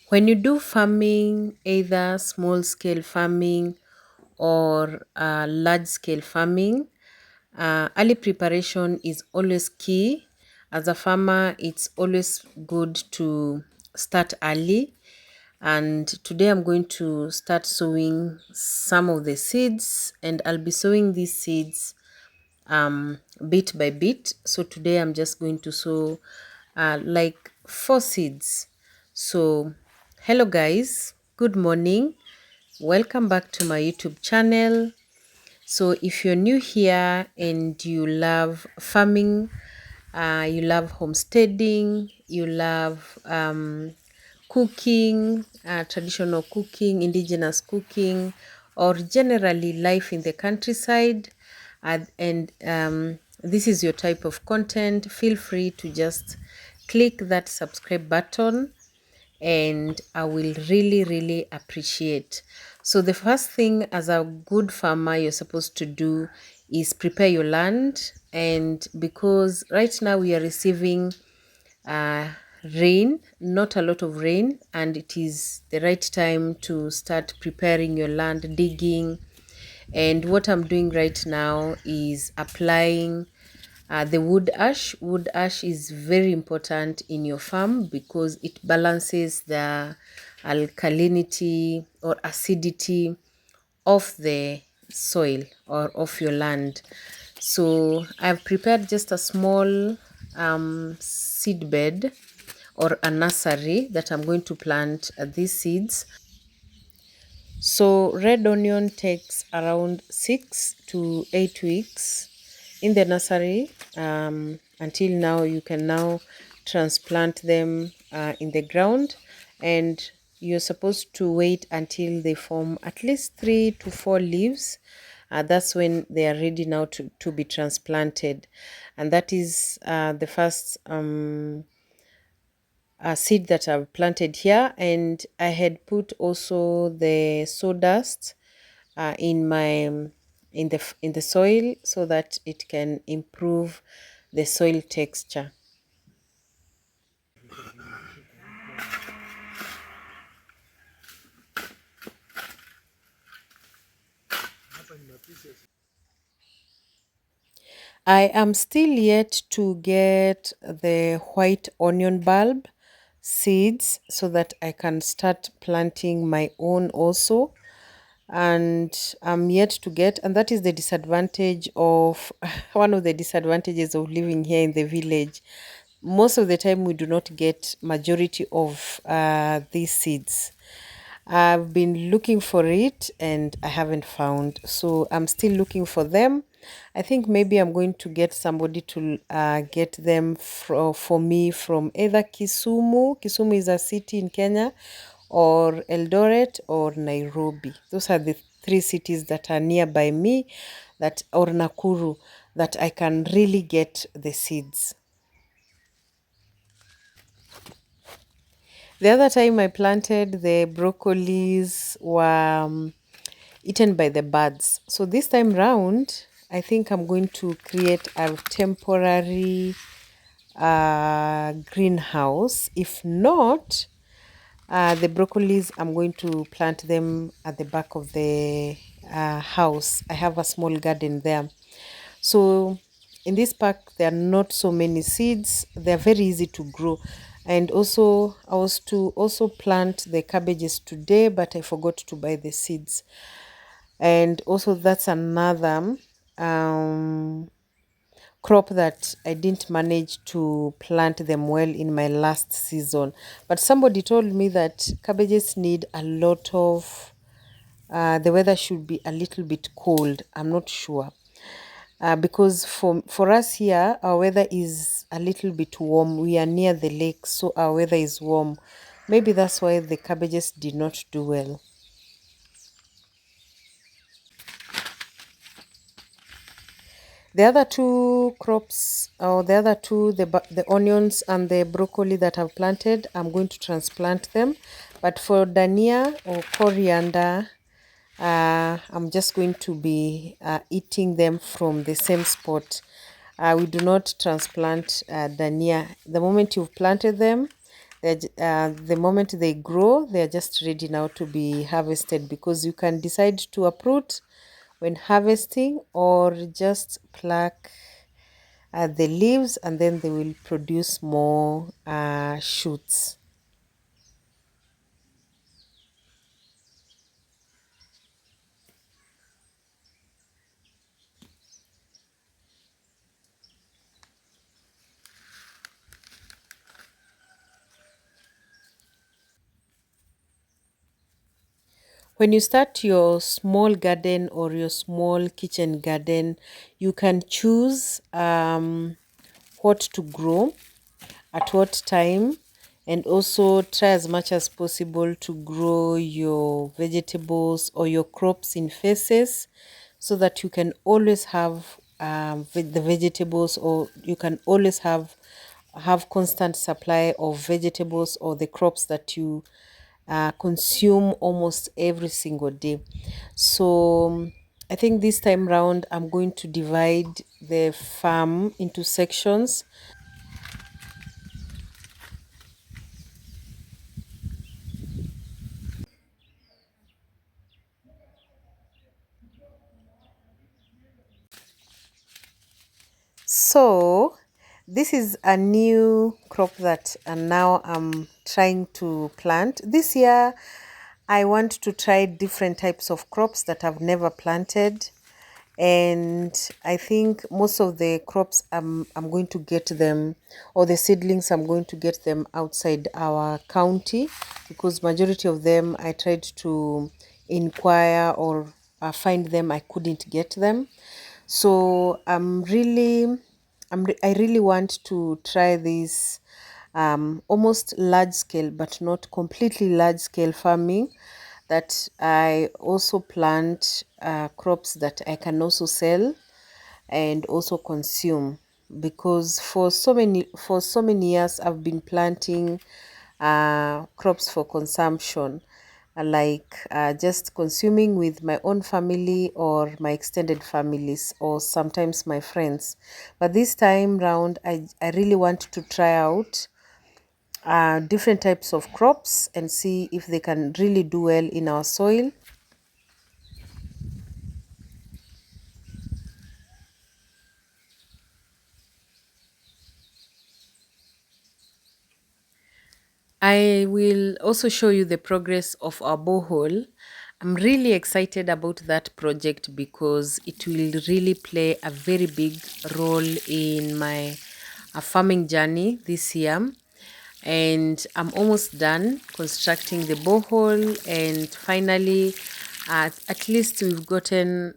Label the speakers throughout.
Speaker 1: When you do farming, either small scale farming or large scale farming, early preparation is always key. As a farmer, it's always good to start early. And today I'm going to start sowing some of the seeds, and I'll be sowing these seeds bit by bit. So today I'm just going to sow like 4 seeds. So hello guys, good morning, welcome back to my YouTube channel. So if you're new here and you love farming, you love homesteading, you love cooking, traditional cooking, indigenous cooking, or generally life in the countryside, and this is your type of content, feel free to just click that subscribe button and I will really appreciate. So the first thing as a good farmer you're supposed to do is prepare your land, and because right now we are receiving uh, rain, not a lot of rain, and it is the right time to start preparing your land, digging. And what I'm doing right now is applying the wood ash. Wood ash is very important in your farm because it balances the alkalinity or acidity of the soil or of your land. So I've prepared just a small seed bed or a nursery that I'm going to plant these seeds. So red onion takes around 6 to 8 weeks in the nursery. Until now, you can now transplant them in the ground, and you're supposed to wait until they form at least 3 to 4 leaves. That's when they are ready now to be transplanted. And that is the first seed that I've planted here, and I had put also the sawdust in the soil so that it can improve the soil texture. I am still yet to get the white onion bulb seeds so that I can start planting my own also. And I'm yet to get, and that is the disadvantage of one of the disadvantages of living here in the village. Most of the time we do not get majority of these seeds. I've been looking for it and I haven't found, so I'm still looking for them. I think maybe I'm going to get somebody to get them for me from either Kisumu. Kisumu is a city in Kenya, or Eldoret or Nairobi. Those are the three cities that are nearby me, that or Nakuru, that I can really get the seeds. The other time I planted, the broccolis were eaten by the birds. So this time round, I think I'm going to create a temporary greenhouse. If not, the broccolis, I'm going to plant them at the back of the house. I have a small garden there. So in this pack, there are not so many seeds. They're very easy to grow. And also, I was to also plant the cabbages today, but I forgot to buy the seeds. And also, that's another crop that I didn't manage to plant them well in my last season. But somebody told me that cabbages need a lot of, the weather should be a little bit cold. I'm not sure. Because for us here, our weather is a little bit warm. We are near the lake, so our weather is warm. Maybe that's why the cabbages did not do well. The other two crops, or the other two, the onions and the broccoli that I've planted, I'm going to transplant them. But for dania or coriander, I'm just going to be eating them from the same spot. We do not transplant dania. The moment you've planted them, The moment they grow, they're just ready now to be harvested, because you can decide to uproot when harvesting or just pluck the leaves, and then they will produce more shoots. When you start your small garden or your small kitchen garden, you can choose what to grow at what time, and also try as much as possible to grow your vegetables or your crops in phases, so that you can always have the vegetables, or you can always have constant supply of vegetables or the crops that you consume almost every single day. So I think this time round I'm going to divide the farm into sections. So this is a new crop that now I'm trying to plant. This year I want to try different types of crops that I've never planted. And I think most of the crops I'm going to get them, or the seedlings I'm going to get them outside our county, because majority of them I tried to inquire or find them, I couldn't get them. So I really want to try this almost large scale, but not completely large scale farming, that I also plant crops that I can also sell and also consume, because for so many years I've been planting crops for consumption, like just consuming with my own family or my extended families, or sometimes my friends. But this time round I really want to try out different types of crops and see if they can really do well in our soil. I will also show you the progress of our borehole. I'm really excited about that project because it will really play a very big role in my farming journey this year. And I'm almost done constructing the borehole, and finally, at least we've gotten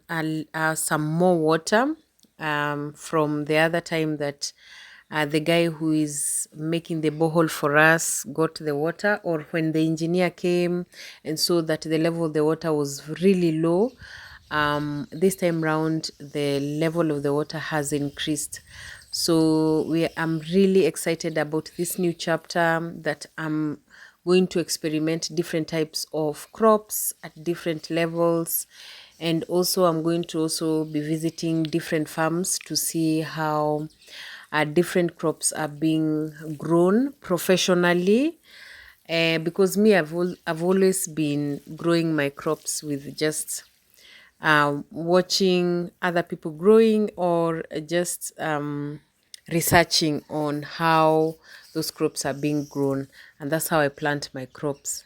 Speaker 1: some more water from the other time that the guy who is making the borehole for us got the water, or when the engineer came and saw that the level of the water was really low. This time round the level of the water has increased. So I'm really excited about this new chapter, that I'm going to experiment different types of crops at different levels. And also I'm going to also be visiting different farms to see how different crops are being grown professionally. Because me, I've always been growing my crops with just watching other people growing, or just researching on how those crops are being grown. And that's how I plant my crops.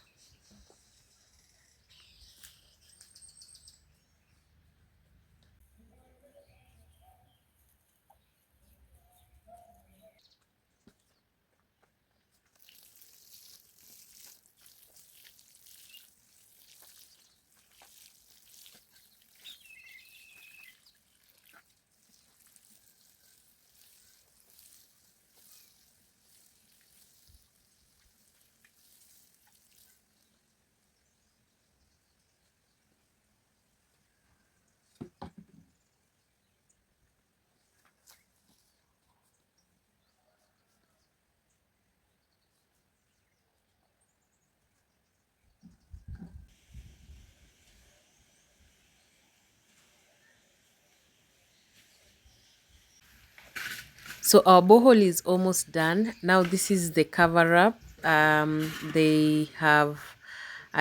Speaker 1: So our borehole is almost done. Now this is the cover up. they have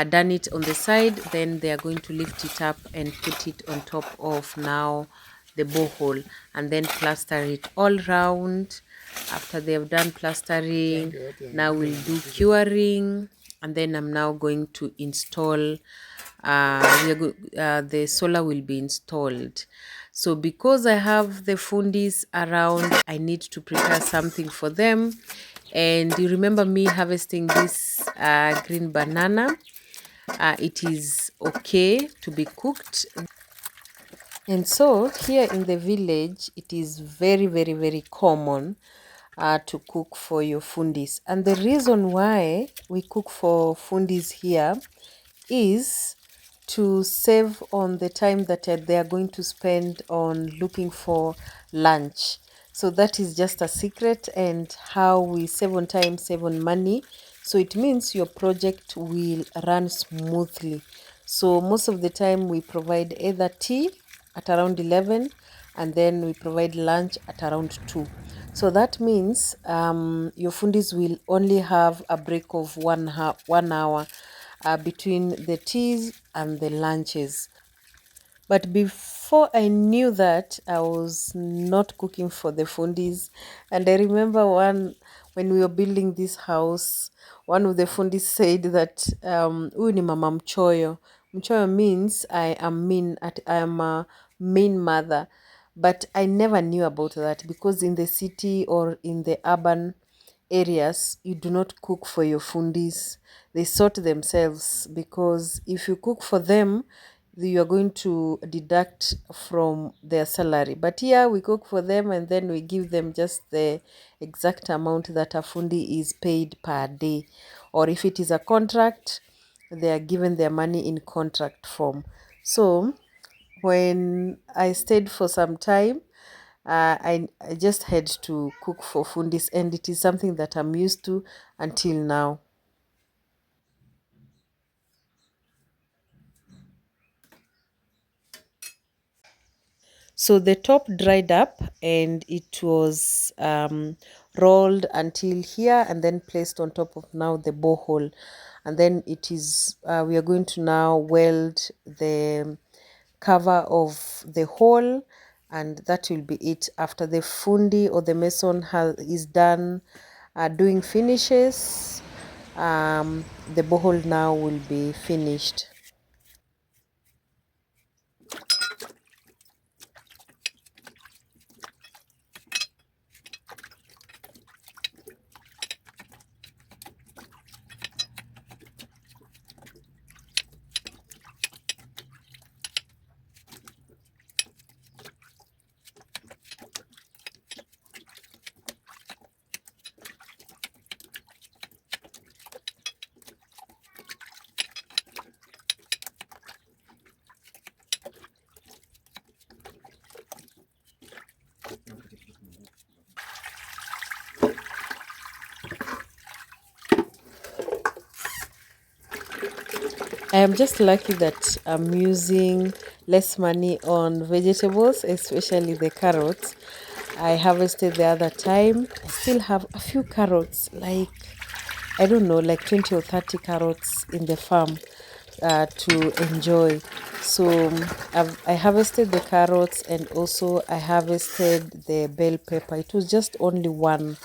Speaker 1: done it on the side, then they are going to lift it up and put it on top of now the borehole, and then plaster it all round. After they have done plastering, now we'll do curing, and then I'm now going to install the solar will be installed. So because I have the fundis around, I need to prepare something for them. And you remember me harvesting this green banana. It is okay to be cooked. And so here in the village, it is very, very, very common to cook for your fundis. And the reason why we cook for fundis here is to save on the time that they are going to spend on looking for lunch. So that is just a secret, and how we save on time, save on money. So it means your project will run smoothly. So most of the time we provide either tea at around 11, and then we provide lunch at around 2. So that means your fundis will only have a break of 1 hour between the teas and the lunches. But before I knew that, I was not cooking for the fundis. And I remember when we were building this house, one of the fundis said that huyu ni mama mchoyo. Mchoyo means I am mean, I am a mean mother. But I never knew about that, because in the city or in the urban areas, you do not cook for your fundis. They sort themselves, because if you cook for them, you are going to deduct from their salary. But here we cook for them, and then we give them just the exact amount that a fundi is paid per day. Or if it is a contract, they are given their money in contract form. So when I stayed for some time, I just had to cook for fundis, and it is something that I'm used to until now. So the top dried up, and it was rolled until here, and then placed on top of now the borehole. And then it is, we are going to now weld the cover of the hole, and that will be it. After the fundi or the mason is done doing finishes, the borehole now will be finished. I am just lucky that I'm using less money on vegetables, especially the carrots. I harvested the other time. I still have a few carrots, like, I don't know, like 20 or 30 carrots in the farm to enjoy. So I harvested the carrots, and also I harvested the bell pepper. It was just only one,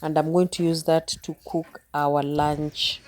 Speaker 1: and I'm going to use that to cook our lunch.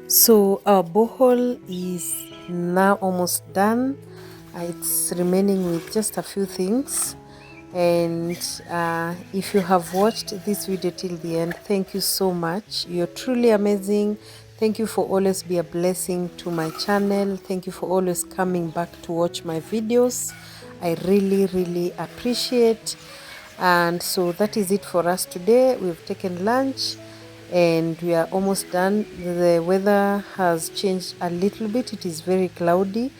Speaker 1: So our borehole is now almost done. It's remaining with just a few things. And if you have watched this video till the end, thank you so much. You're truly amazing. Thank you for always be a blessing to my channel. Thank you for always coming back to watch my videos. I really appreciate. And so that is it for us today. We've taken lunch and we are almost done. The weather has changed a little bit. It is very cloudy.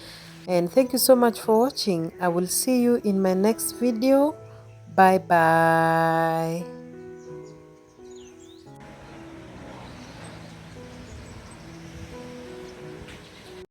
Speaker 1: And thank you so much for watching. I will see you in my next video. Bye bye.